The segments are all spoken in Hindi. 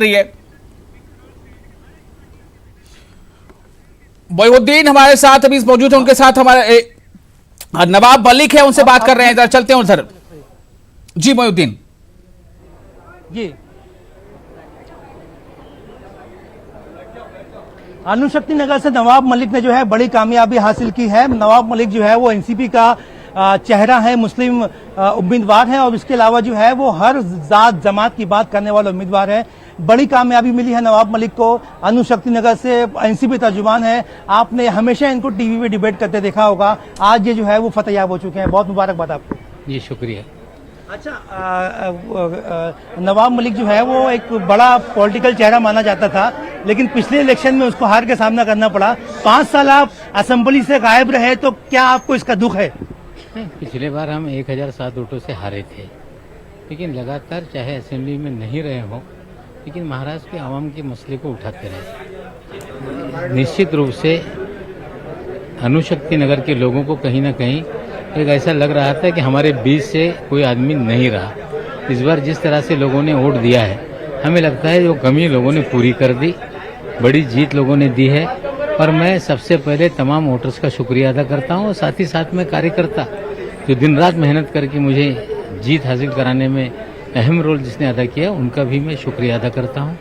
रही है। मोइनुद्दीन हमारे साथ अभी मौजूद है, उनके साथ हमारे नवाब मलिक है, उनसे बात कर रहे हैं। इधर चलते हैं उधर। जी मोइनुद्दीन जी, अणुशक्ति नगर से नवाब मलिक ने जो है बड़ी कामयाबी हासिल की है। नवाब मलिक जो है वो एनसीपी का चेहरा है, मुस्लिम उम्मीदवार है और इसके अलावा जो है वो हर जात जमात की बात करने वाला उम्मीदवार है। बड़ी कामयाबी मिली है नवाब मलिक को। अणुशक्ति नगर से एनसीपी तर्जुमान है, आपने हमेशा इनको टीवी पे डिबेट करते देखा होगा। आज ये जो है वो फतेहयाब हो चुके हैं, बहुत मुबारकबाद आपको। जी शुक्रिया। अच्छा, नवाब मलिक जो है वो एक बड़ा पॉलिटिकल चेहरा माना जाता था, लेकिन पिछले इलेक्शन में उसको हार का सामना करना पड़ा। 5 साल आप असेंबली से गायब रहे, तो क्या आपको इसका दुख है? पिछले बार हम 1007 वोटों से हारे थे, लेकिन लगातार चाहे असेंबली में नहीं रहे हों, लेकिन महाराष्ट्र के आवाम के मसले को उठाते रहे। निश्चित रूप से अणुशक्ति नगर के लोगों को कहीं ना कहीं एक ऐसा लग रहा था कि हमारे बीच से कोई आदमी नहीं रहा। इस बार जिस तरह से लोगों ने वोट दिया है, हमें लगता है जो कमी लोगों ने पूरी कर दी, बड़ी जीत लोगों ने दी है। और मैं सबसे पहले तमाम वोटर्स का शुक्रिया अदा करता हूँ और साथ ही साथ में कार्यकर्ता जो दिन रात मेहनत करके मुझे जीत हासिल कराने में अहम रोल जिसने अदा किया, उनका भी मैं शुक्रिया अदा करता हूँ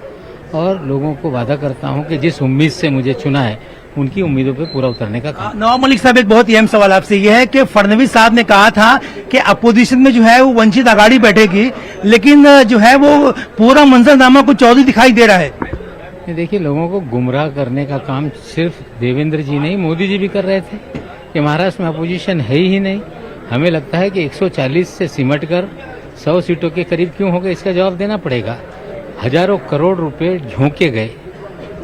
और लोगों को वादा करता हूँ कि जिस उम्मीद से मुझे चुना है उनकी उम्मीदों पे पूरा उतरने का काम। नवाब मलिक साहब, एक बहुत ही अहम सवाल आपसे यह है कि फडणवीस साहब ने कहा था कि अपोजिशन में जो है वो वंचित आघाड़ी बैठेगी, लेकिन जो है वो पूरा मंजरनामा कुछ और ही दिखाई दे रहा है। देखिए, लोगों को गुमराह करने का काम सिर्फ देवेंद्र जी नहीं, मोदी जी भी कर रहे थे कि महाराष्ट्र में अपोजिशन है ही नहीं। हमें लगता है कि 140 से सिमट कर 100 सीटों के करीब क्यों हो गए, इसका जवाब देना पड़ेगा। हजारों करोड़ रुपए झोंके गए,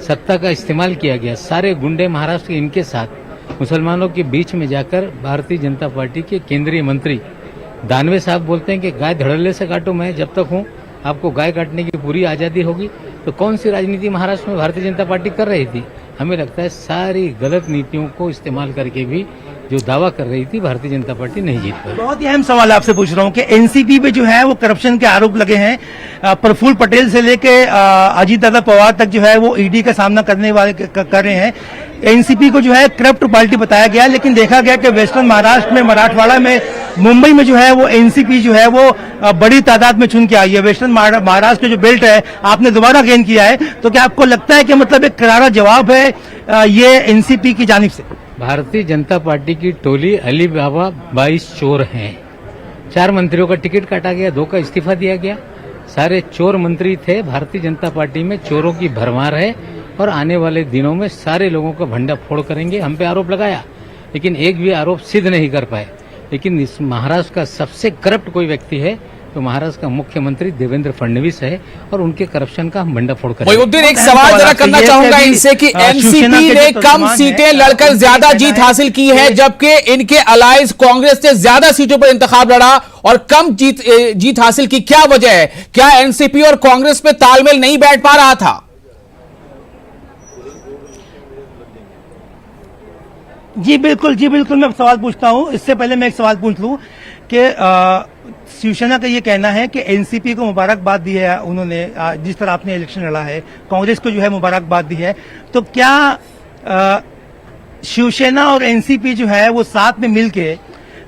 सत्ता का इस्तेमाल किया गया, सारे गुंडे महाराष्ट्र के इनके साथ मुसलमानों के बीच में जाकर भारतीय जनता पार्टी के केंद्रीय मंत्री दानवे साहब बोलते हैं कि गाय धड़ल्ले से काटो, मैं जब तक हूं आपको गाय काटने की पूरी आजादी होगी। तो कौन सी राजनीति महाराष्ट्र में भारतीय जनता पार्टी कर रही थी? हमें लगता है सारी गलत नीतियों को इस्तेमाल करके भी जो दावा कर रही थी भारतीय जनता पार्टी नहीं जीत पाई। बहुत ही अहम सवाल आपसे पूछ रहा हूँ कि एनसीपी पे जो है वो करप्शन के आरोप लगे हैं। प्रफुल्ल पटेल से लेके अजीत दादा पवार तक जो है वो ईडी का सामना करने वाले कर रहे हैं। एनसीपी को जो है करप्ट पार्टी बताया गया, लेकिन देखा गया कि वेस्टर्न महाराष्ट्र में, मराठवाड़ा में, मुंबई में जो है वो एनसीपी जो है वो बड़ी तादाद में चुन के आई है। वेस्टर्न महाराष्ट्र का जो बेल्ट है आपने दोबारा गेन किया है, तो क्या आपको लगता है कि मतलब एक करारा जवाब है ये एनसीपी की जानिब से? भारतीय जनता पार्टी की टोली अली बाबा 22 चोर हैं। 4 मंत्रियों का टिकट काटा गया, 2 का इस्तीफा दिया गया। सारे चोर मंत्री थे। भारतीय जनता पार्टी में चोरों की भरमार है और आने वाले दिनों में सारे लोगों का भंडा फोड़ करेंगे। हम पे आरोप लगाया, लेकिन एक भी आरोप सिद्ध नहीं कर पाए। लेकिन इस महाराष्ट्र का सबसे करप्ट कोई व्यक्ति है तो महाराष्ट्र का मुख्यमंत्री देवेंद्र फडणवीस है और उनके करप्शन का हम भंडाफोड़ करेंगे। मोइनुद्दीन, एक सवाल जरा करना चाहूंगा इनसे कि एनसीपी ने कम सीटें लड़कर ज्यादा जीत हासिल की है, जबकि इनके अलायंस कांग्रेस ने ज्यादा सीटों पर इंतखाब लड़ा और कम जीत हासिल की। क्या वजह है? क्या एनसीपी और कांग्रेस में तालमेल नहीं बैठ पा रहा था? जी बिल्कुल, मैं सवाल पूछता हूं। इससे पहले मैं एक सवाल पूछ लूं कि शिवसेना का ये कहना है कि एनसीपी को मुबारकबाद दी है उन्होंने, जिस तरह आपने इलेक्शन लड़ा है, कांग्रेस को जो है मुबारकबाद दी है, तो क्या शिवसेना और एनसीपी जो है वो साथ में मिलके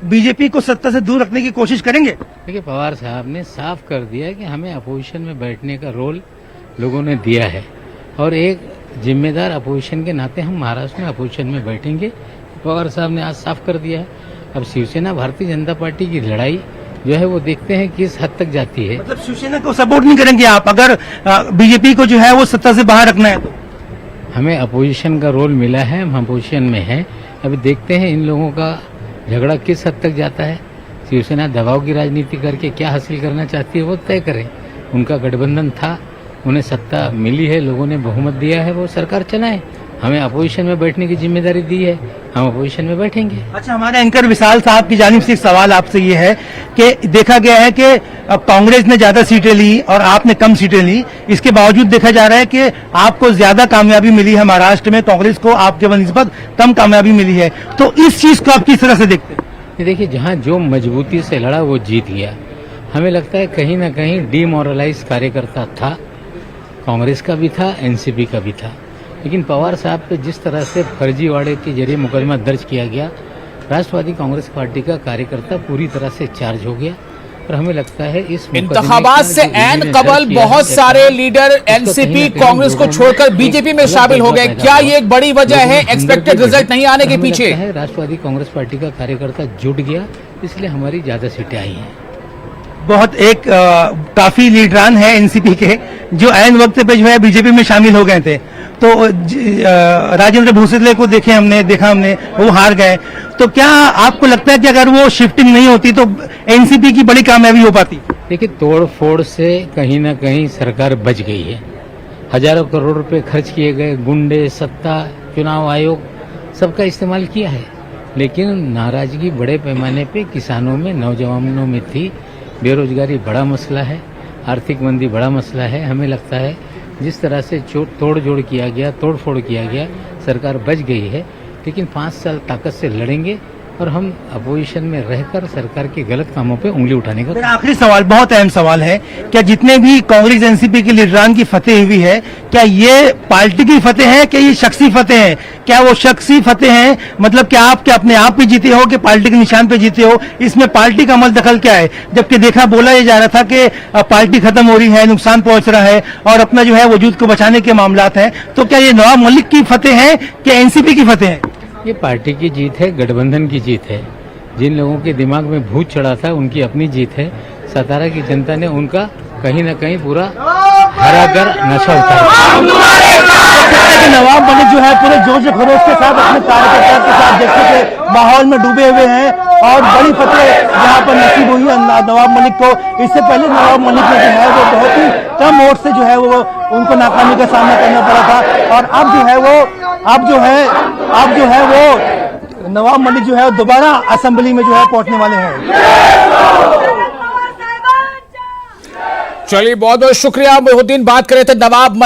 बीजेपी को सत्ता से दूर रखने की कोशिश करेंगे? देखिए, पवार साहब ने साफ कर दिया कि हमें अपोजिशन में बैठने का रोल लोगों ने दिया है और एक जिम्मेदार अपोजिशन के नाते हम महाराष्ट्र में अपोजिशन में बैठेंगे। पवार साहब ने आज साफ कर दिया है। अब शिवसेना भारतीय जनता पार्टी की लड़ाई जो है वो देखते हैं किस हद तक जाती है। मतलब शिवसेना को सपोर्ट नहीं करेंगे आप अगर बीजेपी को जो है वो सत्ता से बाहर रखना है तो? हमें अपोजिशन का रोल मिला है, हम अपोजिशन में हैं। अभी देखते हैं इन लोगों का झगड़ा किस हद तक जाता है। शिवसेना दबाव की राजनीति करके क्या हासिल करना चाहती है वो तय करें। उनका गठबंधन था, उन्हें सत्ता मिली है, लोगों ने बहुमत दिया है, वो सरकार चलाएं। हमें अपोजिशन में बैठने की जिम्मेदारी दी है, हम अपोजिशन में बैठेंगे। अच्छा, हमारे एंकर विशाल साहब की जानिब से एक सवाल आपसे ये है कि देखा गया है कि कांग्रेस ने ज्यादा सीटें ली और आपने कम सीटें ली, इसके बावजूद देखा जा रहा है कि आपको ज्यादा कामयाबी मिली है महाराष्ट्र में, कांग्रेस को आपके बनिस्बत कम कामयाबी मिली है, तो इस चीज को आप किस तरह से देखते हैं? देखिए, जहाँ जो मजबूती से लड़ा वो जीत गया। हमें लगता है कहीं ना कहीं डिमोरलाइज कार्यकर्ता था, कांग्रेस का भी था, एनसीपी का भी था। लेकिन पवार साहब पे जिस तरह से फर्जीवाड़े के जरिए मुकदमा दर्ज किया गया, राष्ट्रवादी कांग्रेस पार्टी का कार्यकर्ता पूरी तरह से चार्ज हो गया। और हमें लगता है इस इंतखाबात से एन कबल बहुत सारे लीडर एनसीपी कांग्रेस को छोड़कर बीजेपी में शामिल हो गए। क्या ये एक बड़ी वजह है एक्सपेक्टेड रिजल्ट नहीं आने के पीछे? राष्ट्रवादी कांग्रेस पार्टी का कार्यकर्ता जुट गया, इसलिए हमारी ज्यादा सीटें आई हैं। बहुत काफी लीडरान है एनसीपी के जो ऐन वक्त पे जो है बीजेपी में शामिल हो गए थे। तो राजेंद्र भूसले को देखा हमने वो हार गए। तो क्या आपको लगता है कि अगर वो शिफ्टिंग नहीं होती तो एनसीपी की बड़ी कामयाबी हो पाती? देखिए, तोड़ फोड़ से कहीं ना कहीं सरकार बच गई है। हजारों करोड़ रुपए खर्च किए गए, गुंडे, सत्ता, चुनाव आयोग सबका इस्तेमाल किया है, लेकिन नाराजगी बड़े पैमाने पे किसानों में, नौजवानों में थी। बेरोजगारी बड़ा मसला है, आर्थिक मंदी बड़ा मसला है। हमें लगता है जिस तरह से तोड़ जोड़ किया गया, तोड़ फोड़ किया गया, सरकार बच गई है। लेकिन 5 साल ताकत से लड़ेंगे और हम अपोजिशन में रहकर सरकार के गलत कामों पे उंगली उठाने का। मेरा आखिरी सवाल, बहुत अहम सवाल है, क्या जितने भी कांग्रेस एनसीपी के लीडरान की फतेह हुई है, क्या ये पार्टी की फतेह है कि ये शख्सी फतेह है? क्या वो शख्सी फतेह है, मतलब क्या आप क्या अपने आप पे जीते हो कि पार्टी के निशान पे जीते हो? इसमें पार्टी का अमल दखल क्या है? जबकि बोला ये जा रहा था कि पार्टी खत्म हो रही है, नुकसान पहुंच रहा है और अपना जो है वजूद को बचाने के मामलात हैं। तो क्या ये नवाब मलिक की फतेह है कि एनसीपी की फतेह है? ये पार्टी की जीत है, गठबंधन की जीत है। जिन लोगों के दिमाग में भूत चढ़ा था उनकी अपनी जीत है। सतारा की जनता ने उनका कहीं न कहीं पूरा हरा कर नशा उतारा। नवाब मलिक जो है पूरे जोश खरोश के साथ अपने कार्यकर्ताओं के साथ जश्न के माहौल में डूबे हुए हैं और बड़ी फतेह यहाँ पर नसीब हुई है नवाब मलिक को। इससे पहले नवाब मलिक ने जो है वो बहुत ही कम वोट से जो है वो उनको नाकामी का सामना करना पड़ा था और अब जो है वो नवाब मलिक जो है दोबारा असेंबली में जो है पहुंचने वाले हैं। चलिए, बहुत बहुत शुक्रिया मोहिउद्दीन। बात कर रहे थे नवाब